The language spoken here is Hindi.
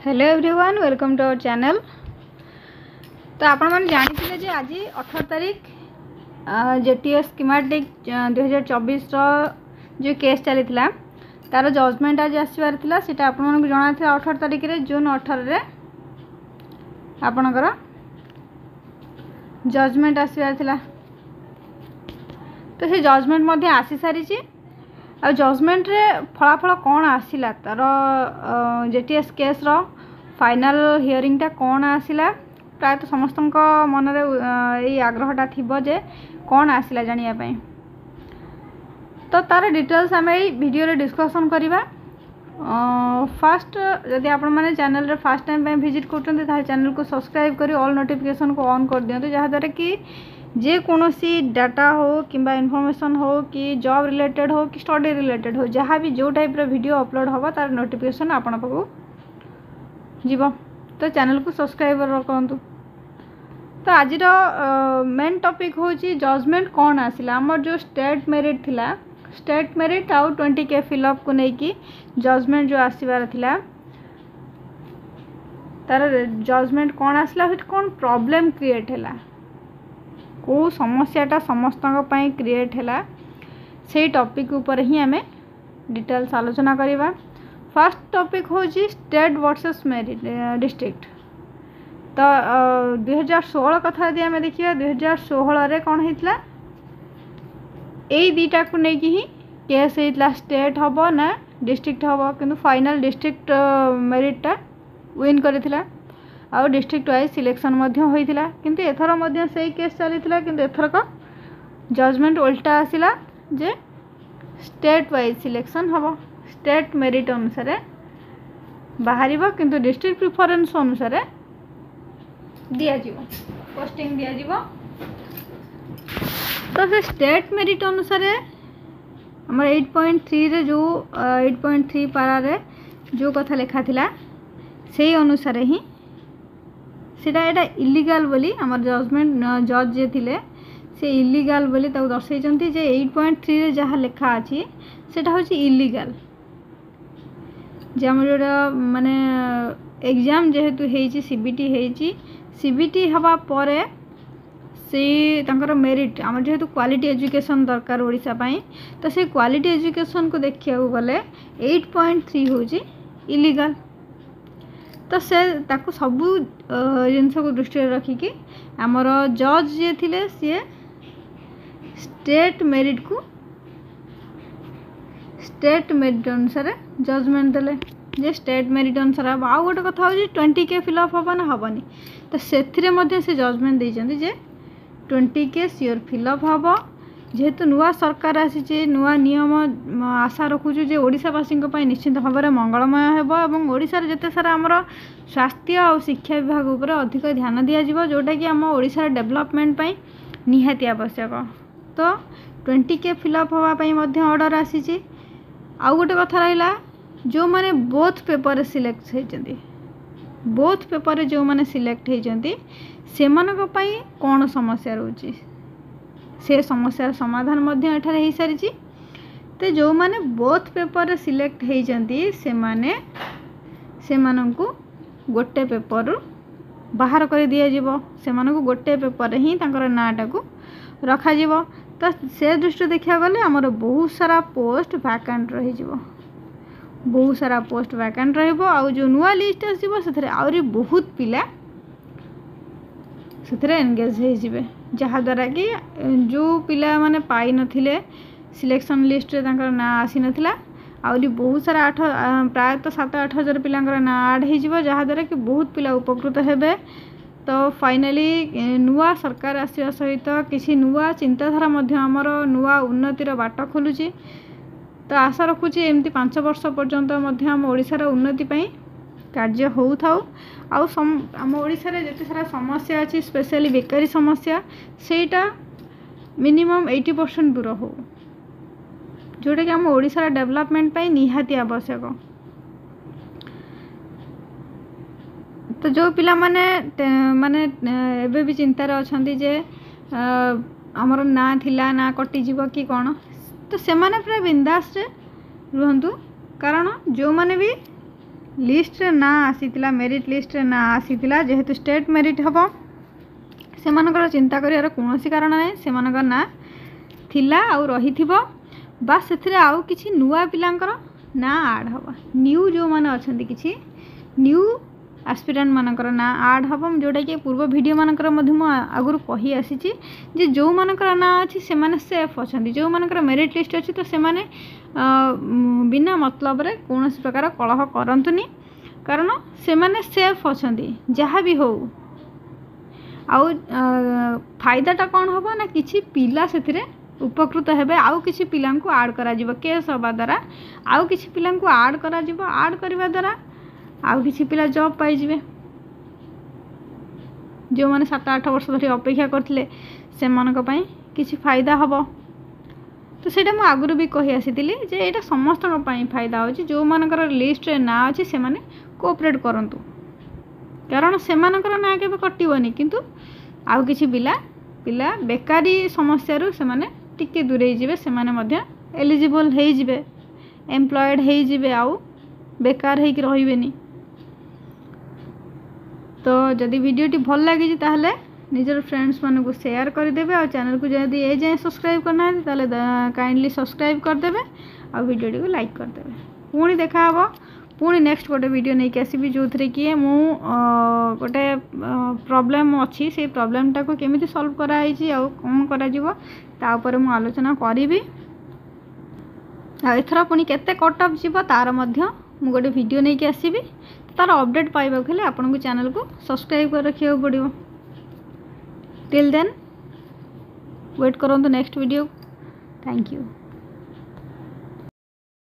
Hello everyone, welcome to our channel. तो आपण मैंने जानी जे आज 18 तारीख जेटीएस स्कीमेटिक 2024 जो केस चली तार जजमेंट आज आसबार था आपण जना था 18 तारीख रे जून 18 आपणकर जजमेंट आसबार था। तो से जजमेंट आसी सारी आ जजमेंट रे फलाफल कौन आसिला तार जेटीएस केस रो फाइनल हियरिंग टा कौन आसिला प्राय तो समस्त मन रे आग्रहटा थिबो जे कौन आसिला जानिया पई। तो तार डिटेल्स आम वीडियो रे डिस्कशन करिबा। फास्ट जदि आपण माने चैनल रे फर्स्ट टाइम पे विजिट करछन त चैनल को सब्सक्राइब करी ऑल नोटिफिकेशन को ऑन कर दियंतु जहा द्वारा कि जे कोनोसी डाटा हो किंबा इन्फॉर्मेशन हो कि जॉब रिलेटेड हो कि स्टडी रिलेटेड हो जहाँ भी जो टाइप रो वीडियो अपलोड होबा तार नोटिफिकेशन आपण पाखु जीव। तो चैनल को सब्सक्राइब रखंतु। तो आज मेन टॉपिक होची जजमेंट कौन आसिला हमर जो स्टेट मेरिट थिला स्टेट मेरिट आउ 20K फिलअप को नेकी जजमेंट जो आसीबार थिला तार जजमेंट कौन आसिला फिर कौन प्रॉब्लम क्रिएट हैला को समस्याटा समस्त क्रिएट हैला से टॉपिक ऊपर ही आमे डिटेल्स आलोचना करिबा। फर्स्ट टॉपिक होची स्टेट वर्सेस मेरिट डिस्ट्रिक्ट। तो 2016 कथा यदि आमे देखिबा 2016 रे कौन हेतला एई दीटा को नेकी ही केस हेतला स्टेट हबो ना डिस्ट्रिक्ट हबो किंतु फाइनल डिस्ट्रिक्ट मेरिटटा विन करथिला आउ डिस्ट्रिक्ट वाइज सिलेक्शन मध्य होइथिला किंतु एथर मध्य सेही केस चलीथिला किंतु एथर को जजमेंट उल्टा आसिला जे स्टेट वाइज सिलेक्शन हबो स्टेट मेरिट अनुसार बाहरिबो किंतु डिस्ट्रिक्ट प्रेफरेंस अनुसार दिया जीवो पोस्टिंग दिया जीवो। तो से स्टेट मेरिट अनुसार हमर 8.3 रे जो 8.3 पारा रे जो कथा लिखा थिला सेही अनुसार ही सेटा एटा इलीगल बोली हमर जजमेंट जज जे थिले से इलीगल बोली ताऊ दर्शाइचंती जे 8.3 रे जहा लिखा अछि सेटा होची इलीगल जे हमर माने एग्जाम जेहेतु हेची सीबीटी हेची सीबीटी हवा परे से तांकर मेरिट हमर जेहेतु क्वालिटी एजुकेशन दरकार ओडिसा पई तो से क्वालिटी एजुकेशन को देखिया गले 8.3 होची इलीगल। तो से ताको सबू जिनस को दृष्टि रखिकी आमर जज जे थिले सी स्टेट मेरिट को स्टेट मेरिट अनुसार जजमेंट देले जे स्टेट मेरिट अनुसार आउ गोटे कथा हो 20K फिलअप हबा ना हबनी। तो सेथिरे मध्ये से जजमेंट देइचंती जे 20K सियोर फिलअप हबो जेहेतु नुआ सरकार आसी नुआ नियम आशा रखुचु जे ओडिशावासी निश्चित भाव में मंगलमय हेबो एवं ओडिशार जेते सारा हमर स्वास्थ्य और शिक्षा विभाग उपर अधिक ध्यान दिया जिवो जोटा कि हम ओडिशार डेवलपमेंट पई निहाती आवश्यक। तो 20K फिलअप हवा पई मध्ये ऑर्डर आसी आउ गोटे कथा रहिला जो माने बोथ पेपर सिलेक्ट होइचंती बोथ पेपर जो माने सिलेक्ट होइचंती सेमानक पई कोन समस्या रहउची से समस्या समाधान मध्य एठारे हो सारी। तो जो माने बोथ पेपर सिलेक्ट होइचंती से माननकु गोटे पेपर बाहर कर दिया जीवो सेमानकु गोटे पेपर ही तांकर नाटा को रखा जीवो। तो से दृष्टि देखा गले हमर बहुत सारा पोस्ट वैकेंट रही जीवो बहुत सारा पोस्ट वैकेंट रहिबो आउ जो नुआ लिस्ट आसीबो सेथरे आउरी बहुत पिला सेथरे एंगेज हो जिवे जहा द्वारा कि जो पिला माने पाई नथिले सिलेक्शन लिस्ट रे तांकर ना आसी नथिला आउरी बहुत सारा 8 प्राय तो 7-8 हजार पिलांकर ना ऐड हो जिवो जहा द्वारा कि बहुत पिला उपकृत हेबे। तो फाइनली नुआ सरकार आसीबा सहित किसी नुआ चिंताधारा मध्य हमर नुआ उन्नतिर बाट खोलुची। तो आशा रखुची एमती 5 वर्ष पर्यंत मध्य हम ओडिशार उन्नति पई कार्य हो थाउ आउ आम ओडिशार जेते सारा समस्या अछि स्पेशली बेकारी समस्या सेटा मिनिमम 80% दूर हो जोटा कि हम ओडिशार डेवलपमेंट पई निहाती आवश्यक। तो जो पिला माने एबे भी चिंतार अछंती जे हमर ना थिला ना कटि जीव कि कोन तो से माने पूरा बिंदास रे रुहंतु कारण जो माने भी लिस्ट रे ना आसीतिला मेरिट लिस्ट रे ना आसीतिला जेहेतु स्टेट मेरिट हबो सेमानकर चिंता करियार कोनोसी कारण नै सेमानकर ना थिला आउ रहिथिबो बा सेथिरे आउ किछि नुवा पिलांकर ना आड हबो न्यू जो माने अछंती किछि न्यू एस्पिरेंट मानकर ना आड हबम जोटा कि पूर्व वीडियो मानकर मध्य मु आगुर कहि आसीची जे जो मानकर ना अछि से माने सेफ अछंती जो मानकर मेरिट लिस्ट अछि तो से माने बिना मतलब रे कोनोसी प्रकार कलह करंतुनी कारण से माने सेफ अछंती जहाँ भी हो आउ फायदाटा कौन हम ना कि पिला से उपकृत हेबे आउ किछि पिला को आड करा जिवो केस हवा द्वारा आउ किछि पिला को आड करा जिवो आड करबा द्वारा आउ किछि पिला जॉब पाई जिवे जो माने 7-8 वर्ष धरि अपेक्षा करथिले से मानक पई किछि फायदा हबो तो सेटा मु आगुरु भी कहि आसीतिली जे एटा समस्त पई फायदा होची जो मानकर लिस्ट रे ना अछि से माने कोऑपरेट करंतु कारण से मानकर ना केबे कटिवनी किंतु आउ किछि पिला बेकारी समस्या रु से माने टिके दूरे जिवे से माने मध्य एलिजिबल हेई जिवे एम्प्लॉयड हेई जिवे आउ बेकार हेई कि रहिबेनी तो जदि वीडियोटी भल लगी ताहले निजर फ्रेंड्स मानू को शेयर कर देबे और चैनल को जदि ए जाय सब्सक्राइब करना है ताहले काइंडली सब्सक्राइब कर देबे और वीडियो को लाइक कर देबे पुणी देखा हबो पुणी नेक्स्ट गोटे वीडियो नहीं के आसीबी जो थरे कि मु गोटे प्रॉब्लम अछि से प्रॉब्लम टा को केमिति सॉल्व करा आइछि आ कोन करा जिवो ता ऊपर मु आलोचना करिवि आ एथरा पुणी केते कट ऑफ जिवो तार मध्य मु गोटे वीडियो नहीं के आसीबी तार अपडेट पाइबा खेले आपन को चैनल को सब्सक्राइब कर रखियो पड़ियो टिल देन वेट करंतु नेक्स्ट वीडियो थैंक यू।